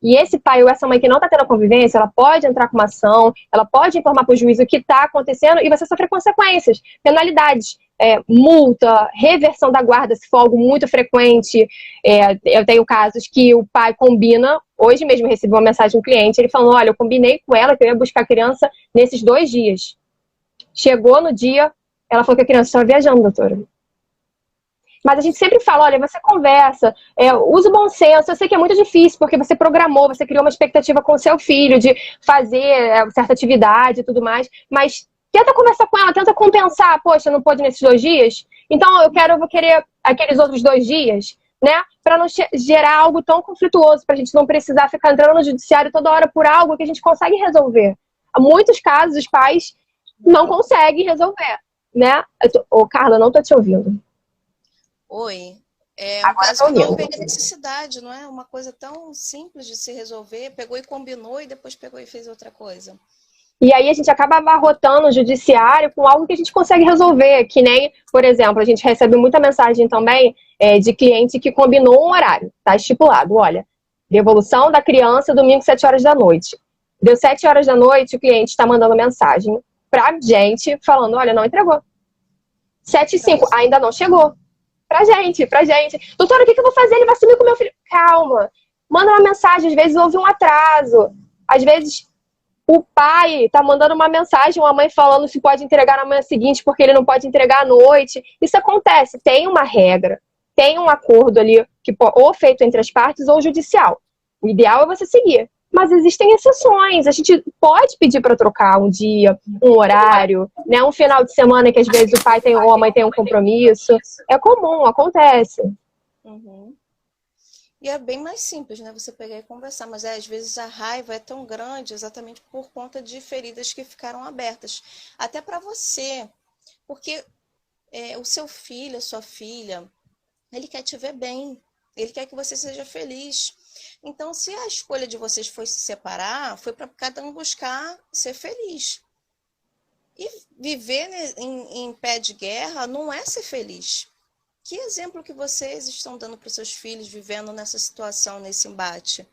Speaker 3: E esse pai ou essa mãe que não está tendo a convivência, ela pode entrar com uma ação, ela pode informar para o juiz o que está acontecendo e você sofrer consequências, penalidades, multa, reversão da guarda, se for algo muito frequente. Eu tenho casos que o pai combina, hoje mesmo eu recebi uma mensagem de um cliente, ele falou, olha, eu combinei com ela que eu ia buscar a criança nesses 2 dias. Chegou no dia, ela falou que a criança estava viajando, doutora. Mas a gente sempre fala, olha, você conversa, usa o bom senso. Eu sei que é muito difícil, porque você programou, você criou uma expectativa com o seu filho de fazer certa atividade e tudo mais, mas tenta conversar com ela, tenta compensar. Poxa, não pôde nesses 2 dias? Então eu vou querer aqueles outros 2 dias, né? Para não gerar algo tão conflituoso, para a gente não precisar ficar entrando no judiciário toda hora por algo que a gente consegue resolver. Há muitos casos, os pais não conseguem resolver, né? Carla, não tô te ouvindo.
Speaker 1: Oi, É um
Speaker 3: Agora
Speaker 1: caso
Speaker 3: tá
Speaker 1: que não
Speaker 3: unindo.
Speaker 1: haveria necessidade, não é? Uma coisa tão simples de se resolver. Pegou e combinou e depois pegou e fez outra coisa.
Speaker 3: E aí a gente acaba abarrotando o judiciário com algo que a gente consegue resolver, que nem, por exemplo, a gente recebe muita mensagem também de cliente que combinou um horário, tá estipulado, olha, devolução da criança domingo 7 horas da noite. Deu 7 horas da noite, o cliente está mandando mensagem pra gente falando, olha, não entregou. 7h05, ainda não chegou. Pra gente. Doutora, o que eu vou fazer? Ele vai sumir com meu filho. Calma. Manda uma mensagem, às vezes houve um atraso. Às vezes o pai tá mandando uma mensagem, uma mãe falando se pode entregar na manhã seguinte porque ele não pode entregar à noite. Isso acontece. Tem uma regra, tem um acordo ali, que ou feito entre as partes ou judicial. O ideal é você seguir. Mas existem exceções. A gente pode pedir para trocar um dia, um horário, né? Um final de semana que às vezes o pai tem ou a mãe tem um compromisso. É comum, acontece.
Speaker 1: Uhum. E é bem mais simples, né? Você pegar e conversar, mas às vezes a raiva é tão grande exatamente por conta de feridas que ficaram abertas. Até para você, porque o seu filho, a sua filha, ele quer te ver bem, ele quer que você seja feliz. Então, se a escolha de vocês foi se separar, foi para cada um buscar ser feliz. E viver em pé de guerra não é ser feliz. Que exemplo que vocês estão dando para os seus filhos vivendo nessa situação, nesse embate?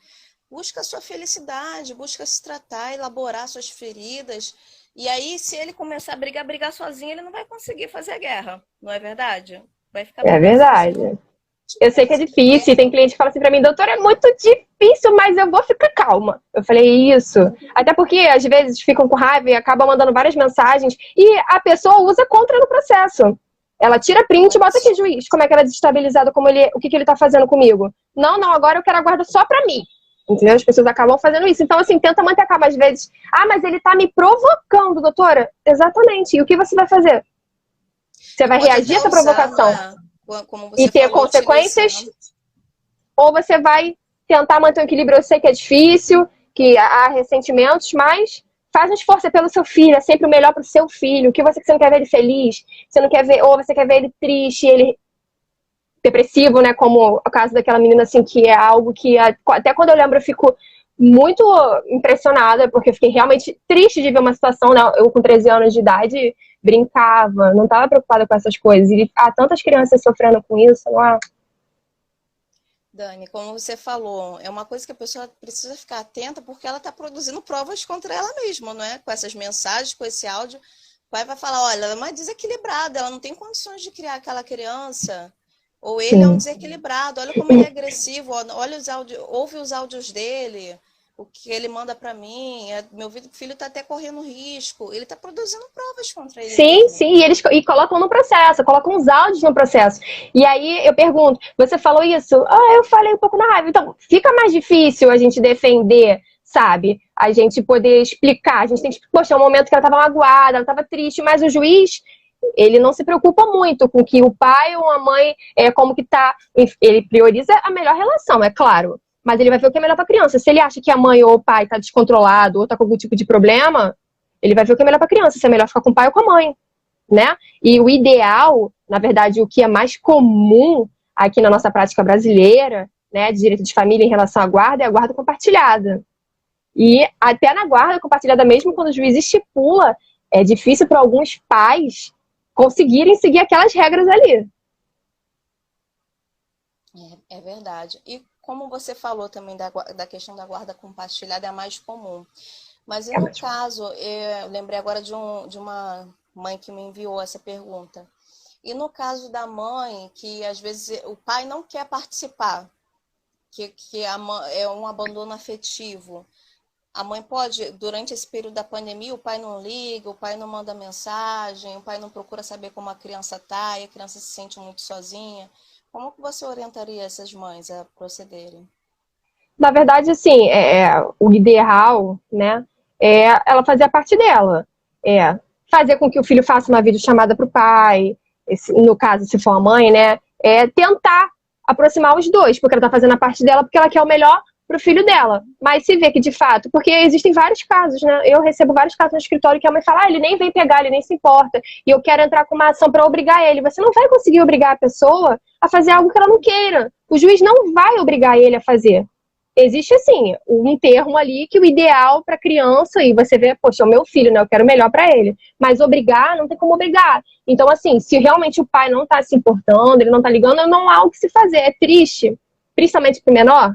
Speaker 1: Busca a sua felicidade, busca se tratar, elaborar suas feridas. E aí, se ele começar a brigar sozinho, ele não vai conseguir fazer a guerra. Não é verdade? Vai ficar
Speaker 3: É verdade.
Speaker 1: sozinho.
Speaker 3: Eu sei que é difícil, e tem cliente que fala assim pra mim, doutora, é muito difícil, mas eu vou ficar calma. Eu falei, isso. Até porque, às vezes, ficam com raiva e acabam mandando várias mensagens, e a pessoa usa contra no processo. Ela tira print e bota aqui, juiz, como é que ela é desestabilizada, o que ele tá fazendo comigo. Não, agora eu quero a guarda só pra mim. Entendeu? As pessoas acabam fazendo isso. Então, assim, tenta manter calma. Às vezes, mas ele tá me provocando, doutora. Exatamente. E o que você vai fazer? Você vai reagir a essa provocação e ter consequências? Ou você vai tentar manter o equilíbrio? Eu sei que é difícil, que há ressentimentos, mas faz um esforço pelo seu filho. É sempre o melhor pro seu filho. O que você não quer ver ele feliz? Você não quer ver, ou você quer ver ele triste, ele depressivo, né? Como o caso daquela menina, assim, que é algo que até quando eu lembro eu fico muito impressionada, porque eu fiquei realmente triste de ver uma situação, né? Eu com 13 anos de idade brincava, não estava preocupada com essas coisas. E há tantas crianças sofrendo com isso, não é?
Speaker 1: Dani, como você falou, é uma coisa que a pessoa precisa ficar atenta porque ela está produzindo provas contra ela mesma, não é? Com essas mensagens, com esse áudio, o pai vai falar, olha, ela é uma desequilibrada, ela não tem condições de criar aquela criança. Ou ele é um desequilibrado, olha como ele é agressivo, olha ouve os áudios dele, o que ele manda para mim, meu filho está até correndo risco, ele está produzindo provas contra ele.
Speaker 3: Sim, e eles colocam no processo, colocam os áudios no processo. E aí eu pergunto, você falou isso? Eu falei um pouco na raiva. Então, fica mais difícil a gente defender, sabe? A gente poder explicar, a gente tem que, poxa, é um momento que ela estava magoada, ela estava triste, mas o juiz, ele não se preocupa muito com que o pai ou a mãe, como que tá, ele prioriza a melhor relação, é claro, mas ele vai ver o que é melhor para a criança. Se ele acha que a mãe ou o pai tá descontrolado ou tá com algum tipo de problema, ele vai ver o que é melhor para a criança, se é melhor ficar com o pai ou com a mãe, né? E o ideal, na verdade, o que é mais comum aqui na nossa prática brasileira, né, de direito de família em relação à guarda, é a guarda compartilhada. E até na guarda compartilhada, mesmo quando o juiz estipula, é difícil para alguns pais conseguirem seguir aquelas regras ali.
Speaker 1: É verdade. E como você falou também da questão da guarda compartilhada, é a mais comum. Mas e no caso, eu lembrei agora de uma mãe que me enviou essa pergunta. E no caso da mãe, que às vezes o pai não quer participar, que é um abandono afetivo, a mãe pode, durante esse período da pandemia, o pai não liga, o pai não manda mensagem, o pai não procura saber como a criança está e a criança se sente muito sozinha. Como que você orientaria essas mães a procederem?
Speaker 3: Na verdade, assim, o ideal, né, é ela fazer a parte dela. Fazer com que o filho faça uma videochamada para o pai, no caso, se for a mãe, né, tentar aproximar os dois, porque ela está fazendo a parte dela, porque ela quer o melhor pro filho dela. Mas se vê que de fato, porque existem vários casos, né? Eu recebo vários casos no escritório que a mãe fala, ele nem vem pegar, ele nem se importa, e eu quero entrar com uma ação para obrigar ele. Você não vai conseguir obrigar a pessoa a fazer algo que ela não queira. O juiz não vai obrigar ele a fazer. Existe, assim, um termo ali que o ideal para criança, e você vê, poxa, é o meu filho, né? Eu quero o melhor para ele. Mas obrigar, não tem como obrigar. Então, assim, se realmente o pai não tá se importando, ele não tá ligando, não há o que se fazer. É triste, principalmente pro menor.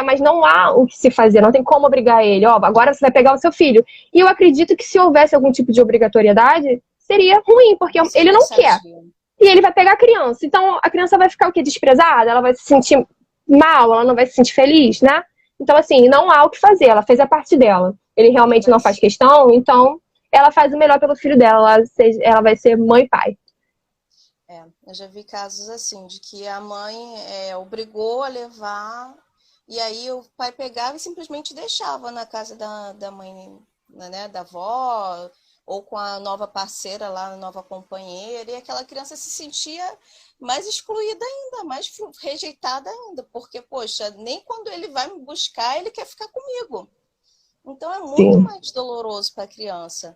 Speaker 3: Mas não há o que se fazer, não tem como obrigar ele. Ó, agora você vai pegar o seu filho. E eu acredito que se houvesse algum tipo de obrigatoriedade, seria ruim, porque ele não quer. E ele vai pegar a criança. Então, a criança vai ficar o quê? Desprezada? Ela vai se sentir mal, ela não vai se sentir feliz, né? Então, assim, não há o que fazer, ela fez a parte dela. Ele realmente não faz questão, então ela faz o melhor pelo filho dela, ela vai ser mãe e pai.
Speaker 1: Eu já vi casos assim, de que a mãe obrigou a levar, e aí o pai pegava e simplesmente deixava na casa da mãe, né, da avó, ou com a nova parceira lá, a nova companheira, e aquela criança se sentia mais excluída ainda, mais rejeitada ainda, porque, poxa, nem quando ele vai me buscar, ele quer ficar comigo. Então é muito mais doloroso para a criança.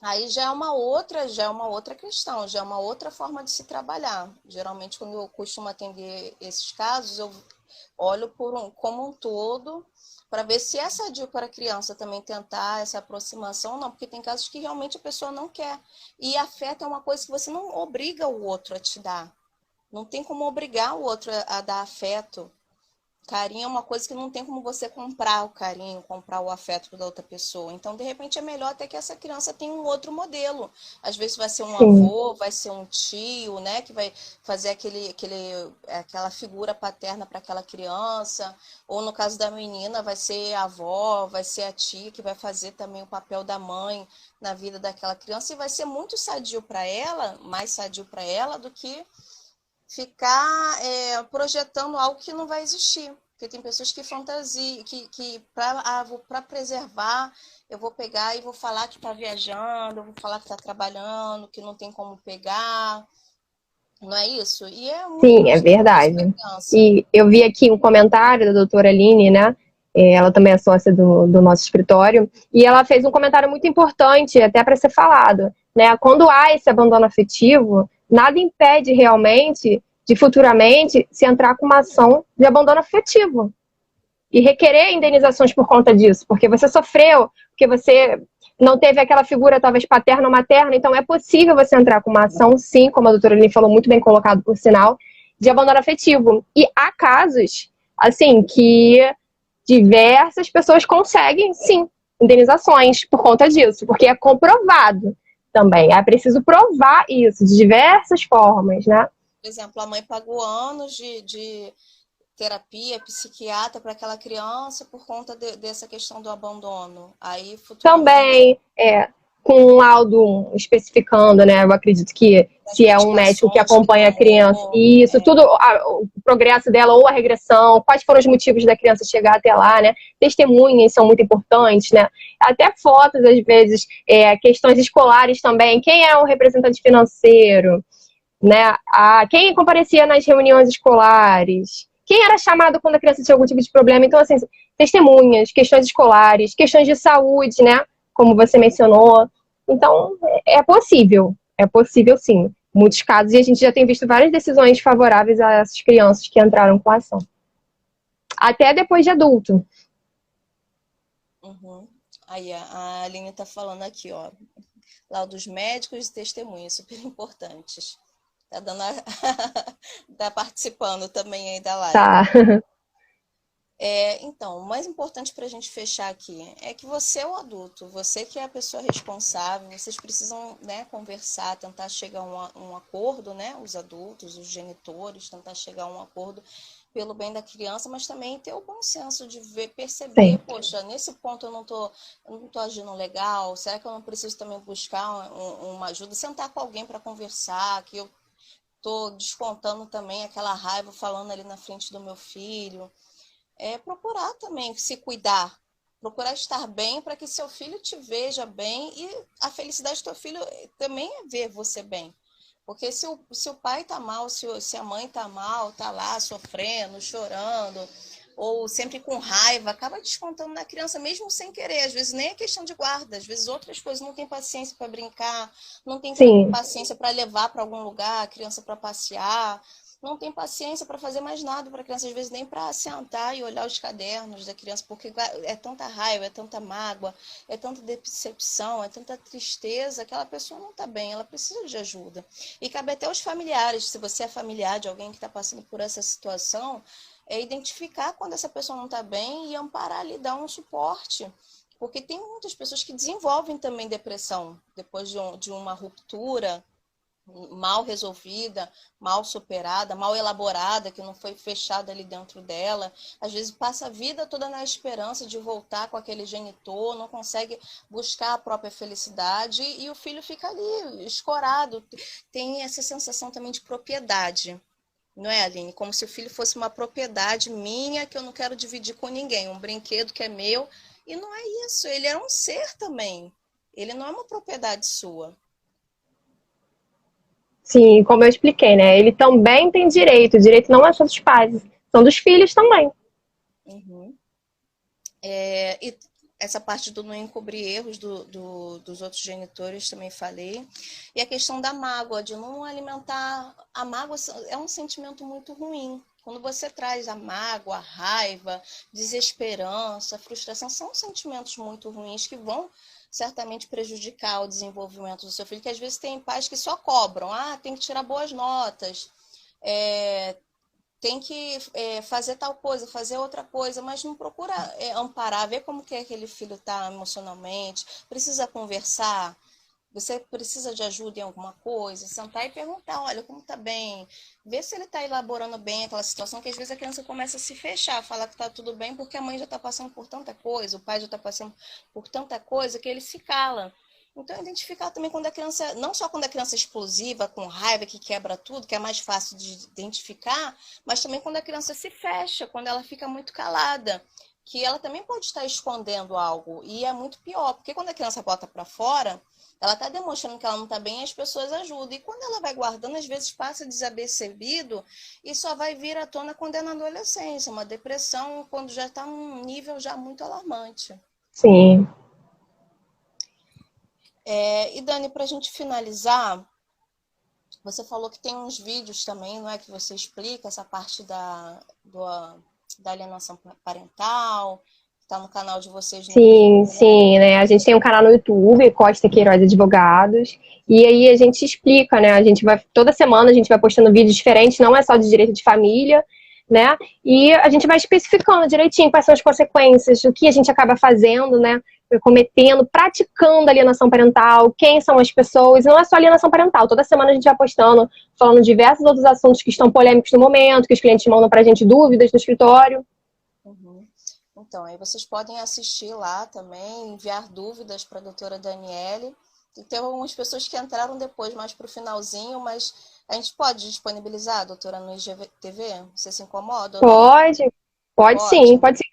Speaker 1: Aí já é uma outra questão, já é uma outra forma de se trabalhar. Geralmente, quando eu costumo atender esses casos, eu olho como um todo, para ver se é sadio para a criança também tentar essa aproximação ou não, porque tem casos que realmente a pessoa não quer. E afeto é uma coisa que você não obriga o outro a te dar. Não tem como obrigar o outro a dar afeto. Carinho é uma coisa que não tem como você comprar o carinho, comprar o afeto da outra pessoa. Então, de repente, é melhor até que essa criança tenha um outro modelo. Às vezes vai ser um avô, vai ser um tio, né? Que vai fazer aquela figura paterna para aquela criança. Ou no caso da menina, vai ser a avó, vai ser a tia que vai fazer também o papel da mãe na vida daquela criança. E vai ser muito sadio para ela, mais sadio para ela do que ficar projetando algo que não vai existir. Porque tem pessoas que fantasiam, que para preservar, eu vou pegar e vou falar que está viajando, eu vou falar que está trabalhando, que não tem como pegar. Não é isso? E
Speaker 3: Sim, é verdade. E eu vi aqui um comentário da doutora Aline, né? Ela também é sócia do nosso escritório, e ela fez um comentário muito importante, até para ser falado, né? Quando há esse abandono afetivo, nada impede realmente de futuramente se entrar com uma ação de abandono afetivo e requerer indenizações por conta disso, porque você sofreu, porque você não teve aquela figura talvez paterna ou materna, então é possível você entrar com uma ação, sim, como a doutora Aline falou, muito bem colocado por sinal, de abandono afetivo. E há casos, assim, que diversas pessoas conseguem, sim, indenizações por conta disso, porque é comprovado também. É preciso provar isso de diversas formas, né?
Speaker 1: Por exemplo, a mãe pagou anos de terapia, psiquiatra para aquela criança por conta dessa questão do abandono. Aí, futuramente...
Speaker 3: Também, com um laudo especificando, né? Eu acredito que se é um médico que acompanha a criança, isso, tudo, o progresso dela ou a regressão, quais foram os motivos da criança chegar até lá, né? Testemunhas são muito importantes, né? Até fotos, às vezes, questões escolares também. Quem é o representante financeiro, né? Quem comparecia nas reuniões escolares? Quem era chamado quando a criança tinha algum tipo de problema? Então, assim, testemunhas, questões escolares, questões de saúde, né? Como você mencionou. Então, é possível sim. Muitos casos, e a gente já tem visto várias decisões favoráveis a essas crianças que entraram com a ação. Até depois de adulto.
Speaker 1: Uhum. Aí, a Aline está falando aqui, ó. Laudos médicos e testemunhas, super importantes. Tá dando tá participando também aí da live.
Speaker 3: Tá.
Speaker 1: Então, o mais importante para a gente fechar aqui é que você é o adulto, você que é a pessoa responsável, vocês precisam, né, conversar, tentar chegar a um acordo, né, os adultos, os genitores, tentar chegar a um acordo pelo bem da criança, mas também ter o bom senso de perceber, poxa, nesse ponto eu não tô agindo legal, será que eu não preciso também buscar uma ajuda, sentar com alguém para conversar, que eu tô descontando também aquela raiva falando ali na frente do meu filho. Procurar também se cuidar, procurar estar bem para que seu filho te veja bem e a felicidade do teu filho também é ver você bem. Porque se o pai tá mal, se a mãe tá mal, tá lá sofrendo, chorando, ou sempre com raiva, acaba descontando na criança, mesmo sem querer. Às vezes nem é questão de guarda, às vezes outras coisas, não tem paciência para brincar, não tem
Speaker 3: Sim.
Speaker 1: paciência para levar para algum lugar a criança para passear, não tem paciência para fazer mais nada para a criança, às vezes nem para sentar e olhar os cadernos da criança, porque é tanta raiva, é tanta mágoa, é tanta decepção, é tanta tristeza, que aquela pessoa não está bem, ela precisa de ajuda. E cabe até aos familiares, se você é familiar de alguém que está passando por essa situação, é identificar quando essa pessoa não está bem e amparar ali, dar um suporte. Porque tem muitas pessoas que desenvolvem também depressão depois de uma ruptura mal resolvida, mal superada, mal elaborada, que não foi fechada ali dentro dela. Às vezes passa a vida toda na esperança de voltar com aquele genitor, não consegue buscar a própria felicidade e o filho fica ali escorado. Tem essa sensação também de propriedade. Não é, Aline? Como se o filho fosse uma propriedade minha que eu não quero dividir com ninguém, um brinquedo que é meu. E não é isso, ele é um ser também. Ele não é uma propriedade sua.
Speaker 3: Sim, como eu expliquei, né? Ele também tem direito. O direito não é só dos pais, são dos filhos também.
Speaker 1: Uhum. E essa parte do não encobrir erros dos outros genitores também falei. E a questão da mágoa, de não alimentar. A mágoa é um sentimento muito ruim. Quando você traz a mágoa, a raiva, desesperança, frustração, são sentimentos muito ruins que vão certamente prejudicar o desenvolvimento do seu filho, que às vezes tem pais que só cobram, tem que tirar boas notas, tem que fazer tal coisa, fazer outra coisa, mas não procura amparar, ver como que aquele filho está emocionalmente, precisa conversar, você precisa de ajuda em alguma coisa, sentar e perguntar, olha, como está bem, ver se ele está elaborando bem aquela situação, que às vezes a criança começa a se fechar, falar que está tudo bem, porque a mãe já está passando por tanta coisa, o pai já está passando por tanta coisa, que ele se cala. Então, identificar também quando a criança, não só quando a criança é explosiva, com raiva, que quebra tudo, que é mais fácil de identificar, mas também quando a criança se fecha, quando ela fica muito calada, que ela também pode estar escondendo algo, e é muito pior, porque quando a criança bota para fora, ela está demonstrando que ela não está bem e as pessoas ajudam. E quando ela vai guardando, às vezes passa desapercebido e só vai vir à tona quando é na adolescência. Uma depressão quando já está num nível já muito alarmante.
Speaker 3: Sim.
Speaker 1: E Dani, para a gente finalizar, você falou que tem uns vídeos também, não é? Que você explica essa parte da alienação parental. Tá no canal de vocês no
Speaker 3: Sim,
Speaker 1: YouTube,
Speaker 3: sim, né? A gente tem um canal no YouTube, Costa Queiroz Advogados, e aí a gente explica, né? A gente vai, toda semana a gente vai postando vídeos diferentes, não é só de direito de família, né? E a gente vai especificando direitinho quais são as consequências, o que a gente acaba fazendo, né? Cometendo, praticando alienação parental, quem são as pessoas, e não é só alienação parental, toda semana a gente vai postando, falando de diversos outros assuntos que estão polêmicos no momento, que os clientes mandam pra gente dúvidas no escritório.
Speaker 1: Uhum. Então, aí vocês podem assistir lá também, enviar dúvidas para a doutora Daniele. E tem algumas pessoas que entraram depois, mais para o finalzinho, mas a gente pode disponibilizar, doutora, no IGTV? Você se incomoda?
Speaker 3: Pode sim, pode sim.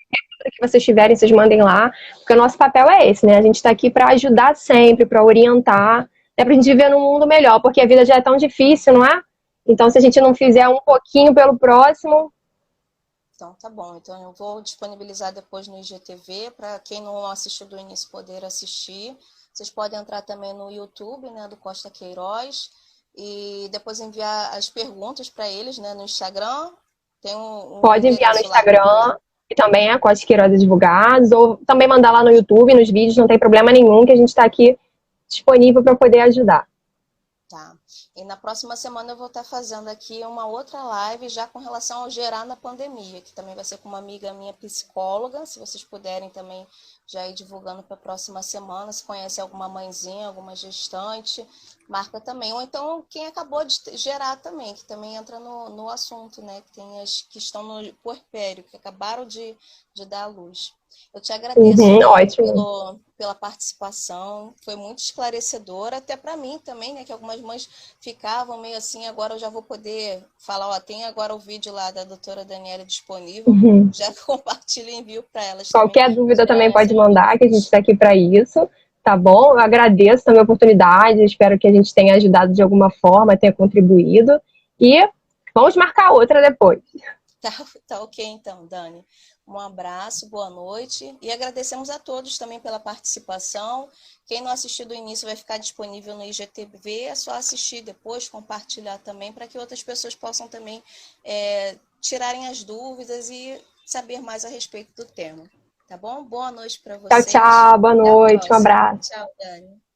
Speaker 3: Que vocês tiverem, vocês mandem lá, porque o nosso papel é esse, né? A gente está aqui para ajudar sempre, para orientar, né? Para a gente viver num mundo melhor, porque a vida já é tão difícil, não é? Então, se a gente não fizer um pouquinho pelo próximo...
Speaker 1: Então, tá bom. Então, eu vou disponibilizar depois no IGTV, para quem não assistiu do início poder assistir. Vocês podem entrar também no YouTube, né, do Costa Queiroz, e depois enviar as perguntas para eles, né, no Instagram. Tem
Speaker 3: Pode enviar no Instagram, que também é Costa Queiroz Advogados, ou também mandar lá no YouTube, nos vídeos, não tem problema nenhum, que a gente está aqui disponível para poder ajudar.
Speaker 1: Tá. E na próxima semana eu vou estar fazendo aqui uma outra live já com relação ao gerar na pandemia, que também vai ser com uma amiga minha psicóloga, se vocês puderem também já ir divulgando para a próxima semana, se conhece alguma mãezinha, alguma gestante, marca também. Ou então quem acabou de gerar também, que também entra no assunto, né? Que tem as que estão no puerpério, que acabaram de dar à luz. Eu te agradeço pela participação, foi muito esclarecedora, até para mim também, né, que algumas mães ficavam meio assim, agora eu já vou poder falar, tem agora o vídeo lá da doutora Daniela disponível, já compartilho e envio para elas.
Speaker 3: Qualquer
Speaker 1: também.
Speaker 3: Dúvida também pode mandar, que a gente está aqui para isso, tá bom? Eu agradeço também a oportunidade, espero que a gente tenha ajudado de alguma forma, tenha contribuído, e vamos marcar outra depois.
Speaker 1: Tá, tá ok então, Dani. Um abraço, boa noite e agradecemos a todos também pela participação. Quem não assistiu do início vai ficar disponível no IGTV, é só assistir depois, compartilhar também, para que outras pessoas possam também tirarem as dúvidas e saber mais a respeito do tema. Tá bom? Boa noite para
Speaker 3: Tchau,
Speaker 1: vocês.
Speaker 3: tchau, boa
Speaker 1: Até a
Speaker 3: noite, um
Speaker 1: próxima.
Speaker 3: abraço.
Speaker 1: Tchau, Dani.